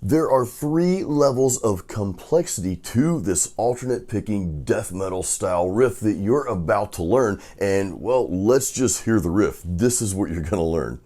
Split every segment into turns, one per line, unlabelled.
There are 3 levels of complexity to this alternate picking death metal style riff that you're about to learn, and well, let's just hear the riff. This is what you're gonna learn.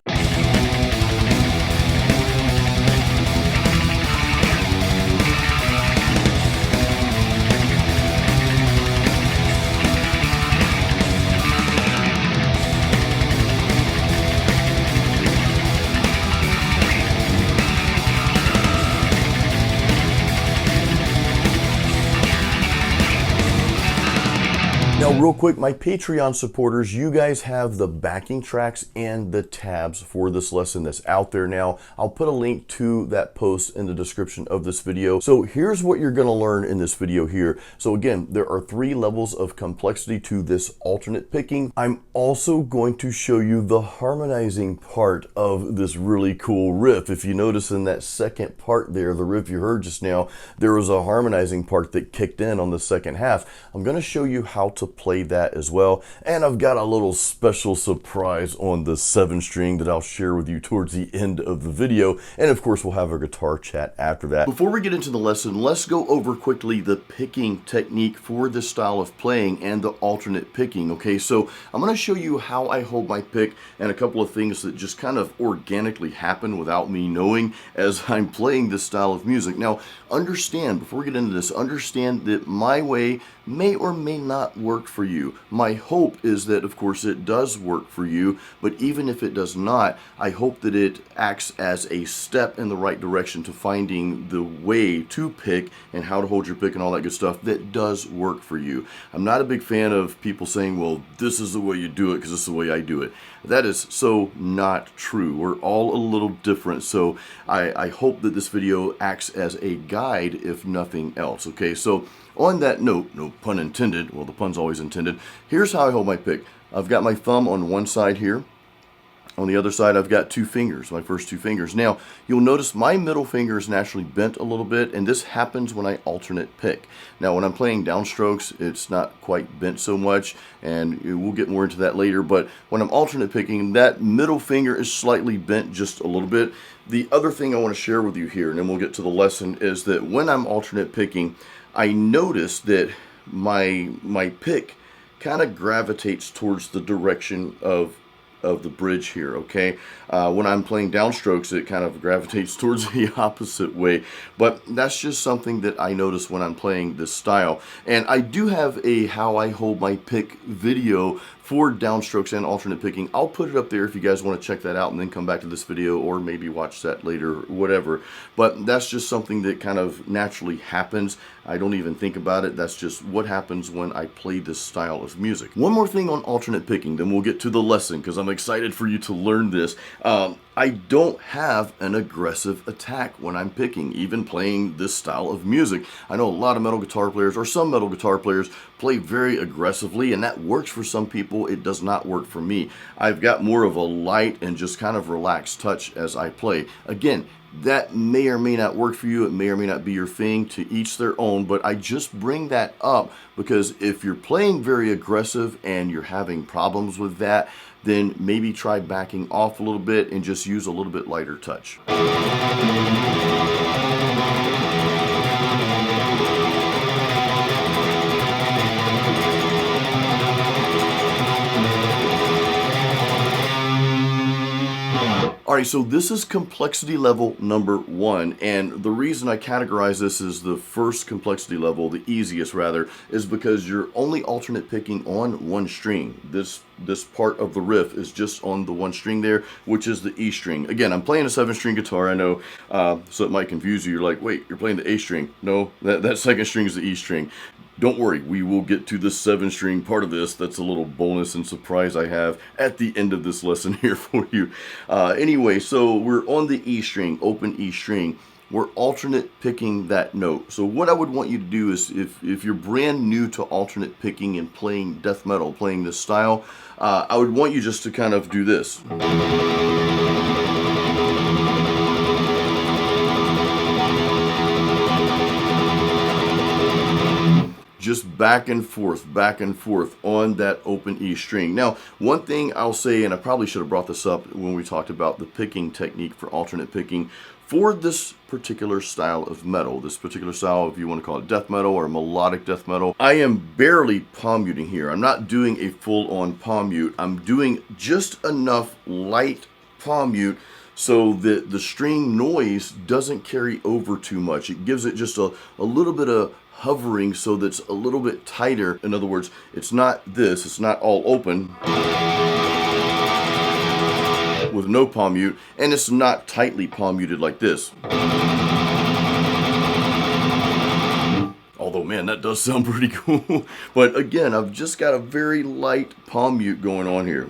Now, real quick, my Patreon supporters, you guys have the backing tracks and the tabs for this lesson that's out there now. I'll put a link to that post in the description of this video. So here's what you're gonna learn in this video here. So again, there are 3 levels of complexity to this alternate picking. I'm also going to show you the harmonizing part of this really cool riff. If you notice in that second part there, the riff you heard just now, there was a harmonizing part that kicked in on the second half. I'm gonna show you how to play that as well, and I've got a little special surprise on the 7-string that I'll share with you towards the end of the video, and of course we'll have a guitar chat after that. Before we get into the lesson, let's go over quickly the picking technique for this style of playing and the alternate picking. Okay, so I'm going to show you how I hold my pick and a couple of things that just kind of organically happen without me knowing as I'm playing this style of music. Now understand, before we get into this, understand that my way may or may not work for you. My hope is that, of course, it does work for you, but even if it does not, I hope that it acts as a step in the right direction to finding the way to pick and how to hold your pick and all that good stuff that does work for you. I'm not a big fan of people saying, well, this is the way you do it because this is the way I do it. That is so not true. We're all a little different, so I hope that this video acts as a guide, if nothing else. Okay, so on that note, no pun intended, well, the pun's always intended, here's how I hold my pick. I've got my thumb on one side here. On the other side, I've got 2 fingers, my first 2 fingers. Now, you'll notice my middle finger is naturally bent a little bit, and this happens when I alternate pick. Now, when I'm playing downstrokes, it's not quite bent so much, and we'll get more into that later, but when I'm alternate picking, that middle finger is slightly bent just a little bit. The other thing I want to share with you here, and then we'll get to the lesson, is that when I'm alternate picking, I notice that my pick kind of gravitates towards the direction of the bridge here, okay? When I'm playing downstrokes, it kind of gravitates towards the opposite way, but that's just something that I notice when I'm playing this style. And I do have a how I hold my pick video for downstrokes and alternate picking. I'll put it up there if you guys want to check that out and then come back to this video, or maybe watch that later, whatever. But that's just something that kind of naturally happens. I don't even think about it. That's just what happens when I play this style of music. One more thing on alternate picking, then we'll get to the lesson because I'm excited for you to learn this. I don't have an aggressive attack when I'm picking, even playing this style of music. I know a lot of metal guitar players, or some metal guitar players, play very aggressively, and that works for some people. It does not work for me. I've got more of a light and just kind of relaxed touch as I play. Again, that may or may not work for you. It may or may not be your thing, to each their own, but I just bring that up because if you're playing very aggressive and you're having problems with that, then maybe try backing off a little bit and just use a little bit lighter touch. Alright, so this is complexity level number 1, and the reason I categorize this as the first complexity level, the easiest rather, is because you're only alternate picking on one string. This part of the riff is just on the one string there, which is the E string. Again, I'm playing a 7-string guitar, I know, so it might confuse you. You're like, wait, you're playing the A string. No, that second string is the E string. Don't worry, we will get to the 7-string part of this. That's a little bonus and surprise I have at the end of this lesson here for you. Anyway, so we're on the E string, open E string. We're alternate picking that note. So what I would want you to do is, if you're brand new to alternate picking and playing death metal, playing this style, I would want you just to kind of do this. Just back and forth on that open E string. Now, one thing I'll say, and I probably should have brought this up when we talked about the picking technique for alternate picking, For this particular style of metal, this particular style, if you want to call it death metal or melodic death metal, I am barely palm muting here. I'm not doing a full-on palm mute. I'm doing just enough light palm mute so that the string noise doesn't carry over too much. It gives it just a little bit of hovering so that's a little bit tighter. In other words, it's not this, it's not all open with no palm mute, and it's not tightly palm muted like this. Although, man, that does sound pretty cool. But again, I've just got a very light palm mute going on here.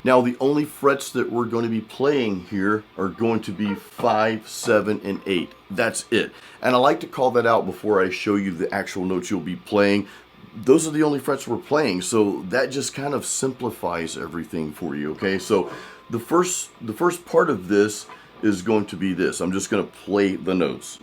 Now, the only frets that we're going to be playing here are going to be 5, 7, and 8. That's it. And I like to call that out before I show you the actual notes you'll be playing. Those are the only frets we're playing, so that just kind of simplifies everything for you, okay? So the first part of this is going to be this. I'm just going to play the notes.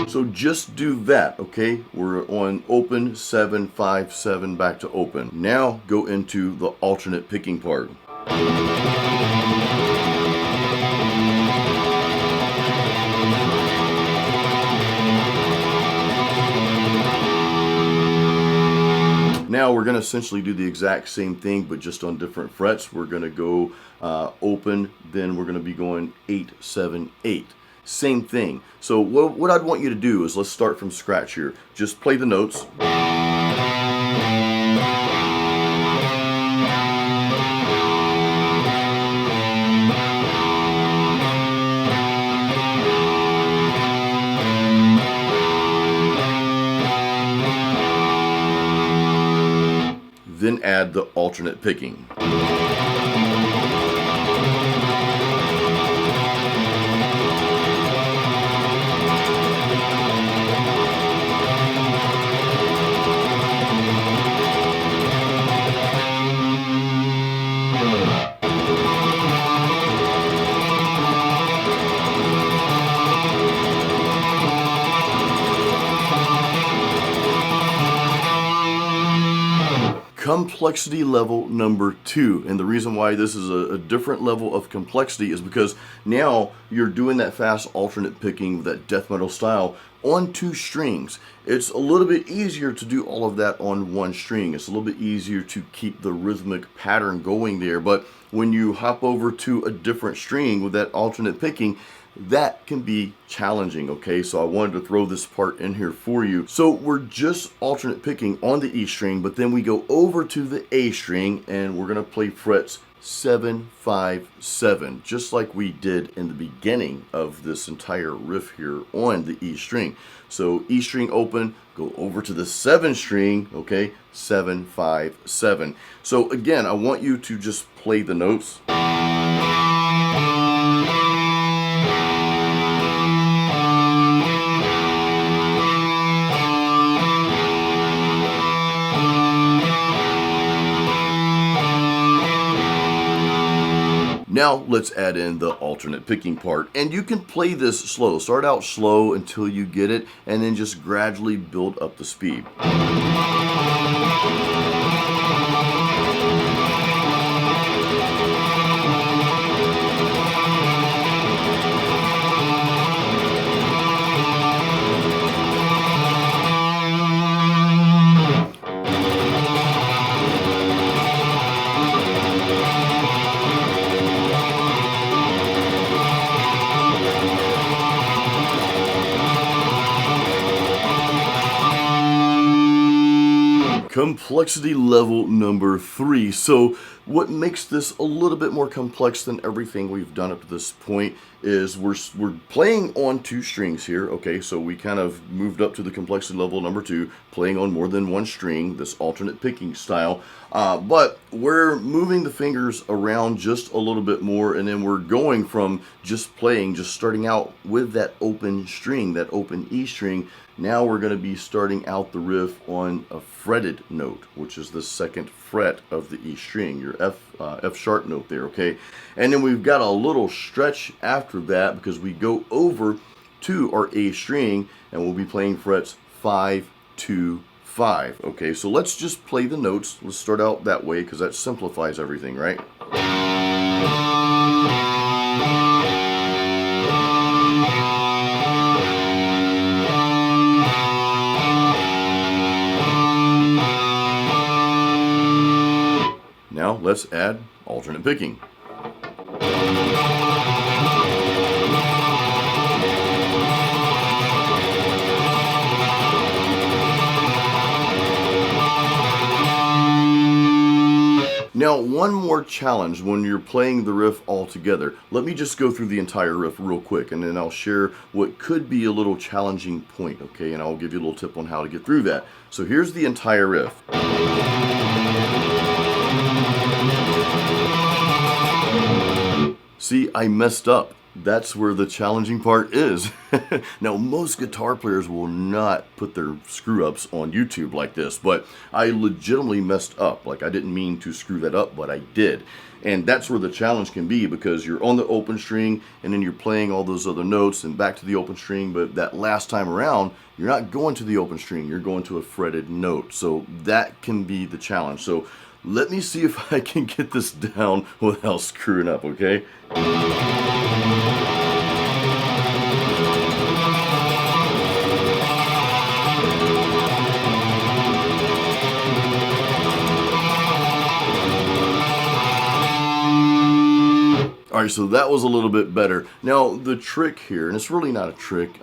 So just do that, okay? We're on open, 7, 5, 7, back to open. Now go into the alternate picking part. Now we're going to essentially do the exact same thing, but just on different frets. We're going to go open, then we're going to be going 8, 7, 8. Same thing. So what I'd want you to do is, let's start from scratch here. Just play the notes. Then add the alternate picking. Complexity level number 2, and the reason why this is a different level of complexity is because now you're doing that fast alternate picking with that death metal style on 2 strings. It's a little bit easier to do all of that on 1 string. It's a little bit easier to keep the rhythmic pattern going there, but when you hop over to a different string with that alternate picking, that can be challenging, okay? So I wanted to throw this part in here for you. So we're just alternate picking on the E string, but then we go over to the A string and we're gonna play frets 7, 5, 7, just like we did in the beginning of this entire riff here on the E string. So E string open, go over to the 7 string, okay? 7, 5, 7. So again, I want you to just play the notes. Now let's add in the alternate picking part, and you can play this slow. Start out slow until you get it, and then just gradually build up the speed. Complexity level number 3. So what makes this a little bit more complex than everything we've done up to this point is we're playing on 2 strings here. Okay, so we kind of moved up to the complexity level number 2, playing on more than 1 string, this alternate picking style. But we're moving the fingers around just a little bit more, and then we're going from just starting out with that open string, that open E string. Now we're going to be starting out the riff on a fretted note, which is the 2nd fret of the E string. You're or F sharp note there, okay? And then we've got a little stretch after that because we go over to our A string and we'll be playing frets 5, 2, 5. Okay, so let's just play the notes. Let's start out that way because that simplifies everything, right? Now let's add alternate picking. Now, one more challenge when you're playing the riff all together. Let me just go through the entire riff real quick, and then I'll share what could be a little challenging point, okay? And I'll give you a little tip on how to get through that. So here's the entire riff. See, I messed up. That's where the challenging part is. Now, most guitar players will not put their screw-ups on YouTube like this, but I legitimately messed up. Like, I didn't mean to screw that up, but I did. And that's where the challenge can be, because you're on the open string, and then you're playing all those other notes, and back to the open string, but that last time around, you're not going to the open string, you're going to a fretted note. So that can be the challenge. So let me see if I can get this down without screwing up, okay? All right, so that was a little bit better. Now, the trick here, and it's really not a trick,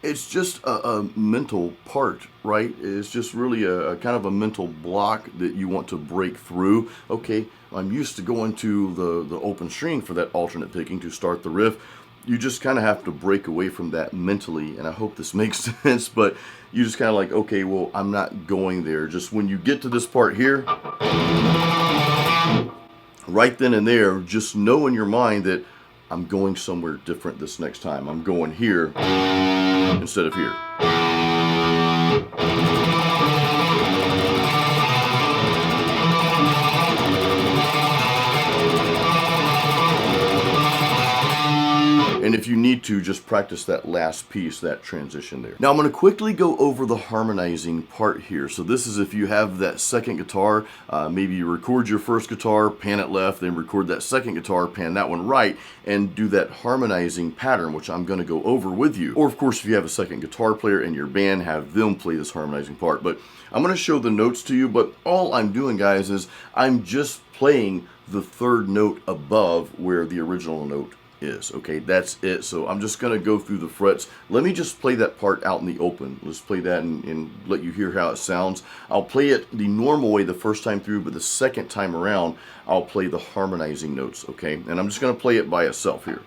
it's just a mental part, right? It's just really a kind of a mental block that you want to break through. Okay, I'm used to going to the open string for that alternate picking to start the riff. You just kind of have to break away from that mentally, and I hope this makes sense, but you just kind of like, okay, well, I'm not going there. Just when you get to this part here, right then and there, just know in your mind that I'm going somewhere different this next time. I'm going here instead of here. And if you need to, just practice that last piece, that transition there. Now I'm going to quickly go over the harmonizing part here. So this is if you have that second guitar, maybe you record your first guitar, pan it left, then record that second guitar, pan that one right, and do that harmonizing pattern, which I'm going to go over with you. Or of course, if you have a second guitar player in your band, have them play this harmonizing part. But I'm going to show the notes to you, but all I'm doing, guys, is I'm just playing the third note above where the original note is. Okay, that's it. So I'm just going to go through the frets. Let me just play that part out in the open. Let's play that and let you hear how it sounds. I'll play it the normal way the first time through, but the second time around, I'll play the harmonizing notes. Okay, and I'm just going to play it by itself here.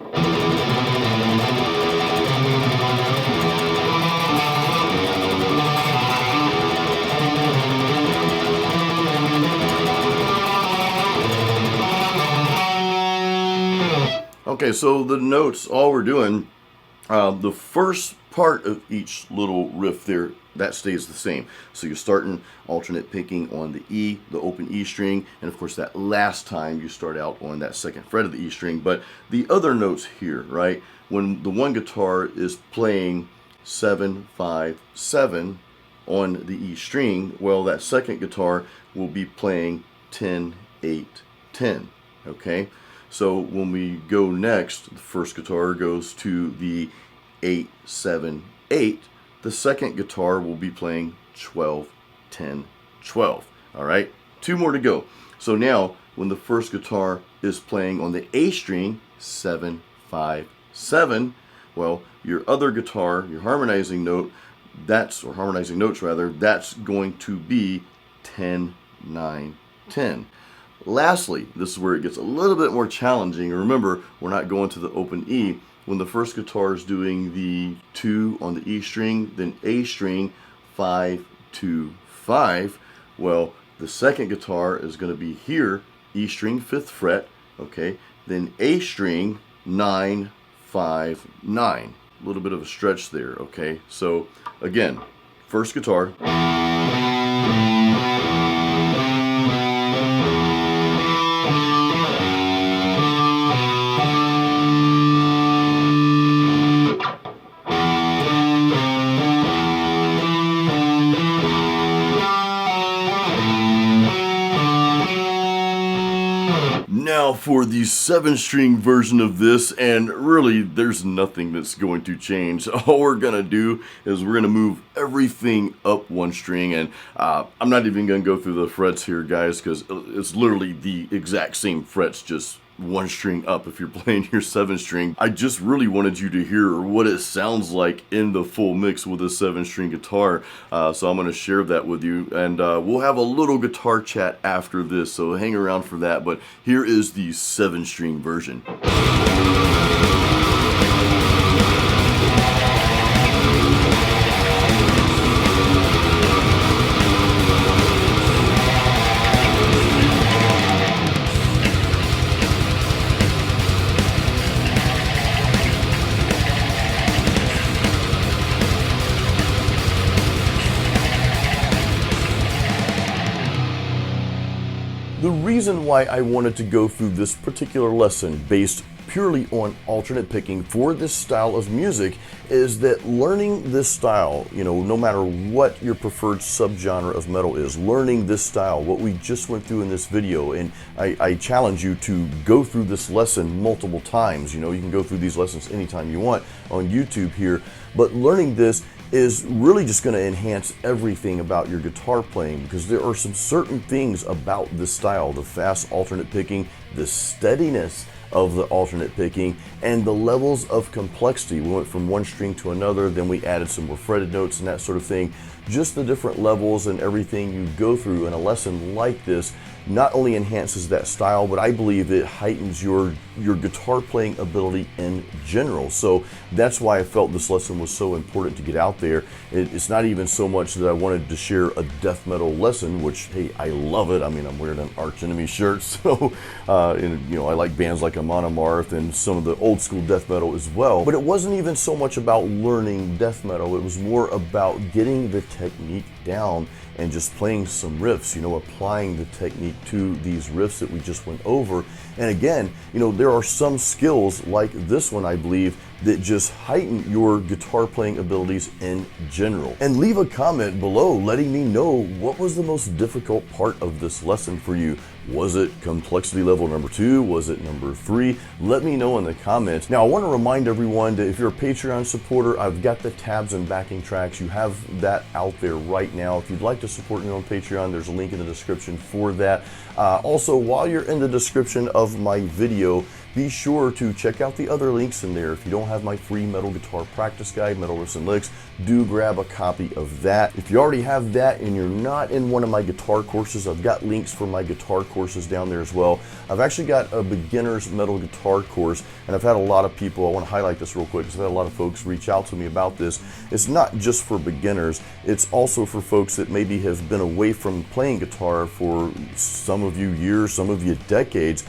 Okay, so the notes, all we're doing, the first part of each little riff there, that stays the same. So you're starting alternate picking on the E, the open E string, and of course that last time you start out on that second fret of the E string. But the other notes here, right, when the one guitar is playing 7, 5, 7 on the E string, well, that second guitar will be playing 10, 8, 10, okay? So when we go next, the first guitar goes to the 8, 7, 8. The second guitar will be playing 12, 10, 12. All right, 2 more to go. So now when the first guitar is playing on the A string, 7, 5, 7, well, your other guitar, your harmonizing note, or harmonizing notes rather, that's going to be 10, 9, 10. Lastly, this is where it gets a little bit more challenging. Remember, we're not going to the open E. When the first guitar is doing the 2 on the E string, then A string, 5, 2, 5. Well, the second guitar is going to be here, E string, 5th fret, okay? Then A string, 9, 5, 9. A little bit of a stretch there, okay? So, again, first guitar. now for the 7-string version of this, and really there's nothing that's going to change. All we're gonna do is we're gonna move everything up 1 string, and I'm not even gonna go through the frets here, guys, because it's literally the exact same frets, just 1 string up if you're playing your 7-string. I just really wanted you to hear what it sounds like in the full mix with a 7-string guitar, so I'm going to share that with you, and we'll have a little guitar chat after this, so hang around for that. But here is the 7-string version. The reason why I wanted to go through this particular lesson based purely on alternate picking for this style of music is that learning this style, no matter what your preferred subgenre of metal is, learning this style, what we just went through in this video, and I challenge you to go through this lesson multiple times. You can go through these lessons anytime you want on YouTube here, but learning this is really just going to enhance everything about your guitar playing, because there are some certain things about this style, the fast alternate picking, the steadiness of the alternate picking, and the levels of complexity. We went from 1 string to another, then we added some more fretted notes and that sort of thing. Just the different levels and everything you go through in a lesson like this not only enhances that style, but I believe it heightens your guitar playing ability in general. So that's why I felt this lesson was so important to get out there. It's not even so much that I wanted to share a death metal lesson, which, hey, I love it. I mean, I'm wearing an Arch Enemy shirt, so and I like bands like Amon Amarth and some of the old school death metal as well. But it wasn't even so much about learning death metal. It was more about getting the technique down and just playing some riffs, applying the technique to these riffs that we just went over. And again, there are some skills like this one, I believe, that just heighten your guitar playing abilities in general. And leave a comment below letting me know what was the most difficult part of this lesson for you. Was it complexity level number 2? Was it number 3? Let me know in the comments. Now, I want to remind everyone that if you're a Patreon supporter, I've got the tabs and backing tracks. You have that out there right now. If you'd like to support me on Patreon, there's a link in the description for that. Also, while you're in the description of my video, be sure to check out the other links in there. If you don't have my free metal guitar practice guide, Metal Riffs and Licks, do grab a copy of that. If you already have that and you're not in one of my guitar courses, I've got links for my guitar courses down there as well. I've actually got a beginner's metal guitar course, and I've had a lot of people, I want to highlight this real quick, because I've had a lot of folks reach out to me about this. It's not just for beginners, it's also for folks that maybe have been away from playing guitar for some of you years, some of you decades.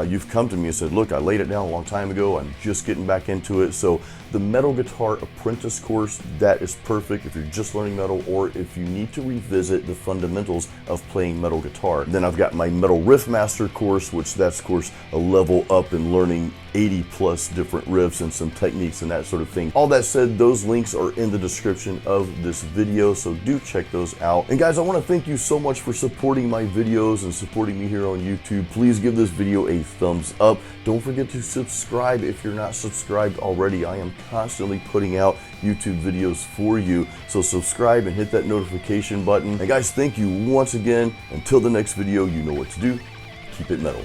You've come to me and said, look, I laid it down a long time ago, I'm just getting back into it. So the Metal Guitar Apprentice course, that is perfect if you're just learning metal, or if you need to revisit the fundamentals of playing metal guitar. Then I've got my Metal Riff Master course, which that's, of course, a level up in learning 80+ different riffs and some techniques and that sort of thing. All that said, those links are in the description of this video, so do check those out. And guys, I want to thank you so much for supporting my videos and supporting me here on YouTube. Please give this video a thumbs up. Don't forget to subscribe if you're not subscribed already. I am constantly putting out YouTube videos for you, so subscribe and hit that notification button. And guys, thank you once again. Until the next video, you know what to do. Keep it metal.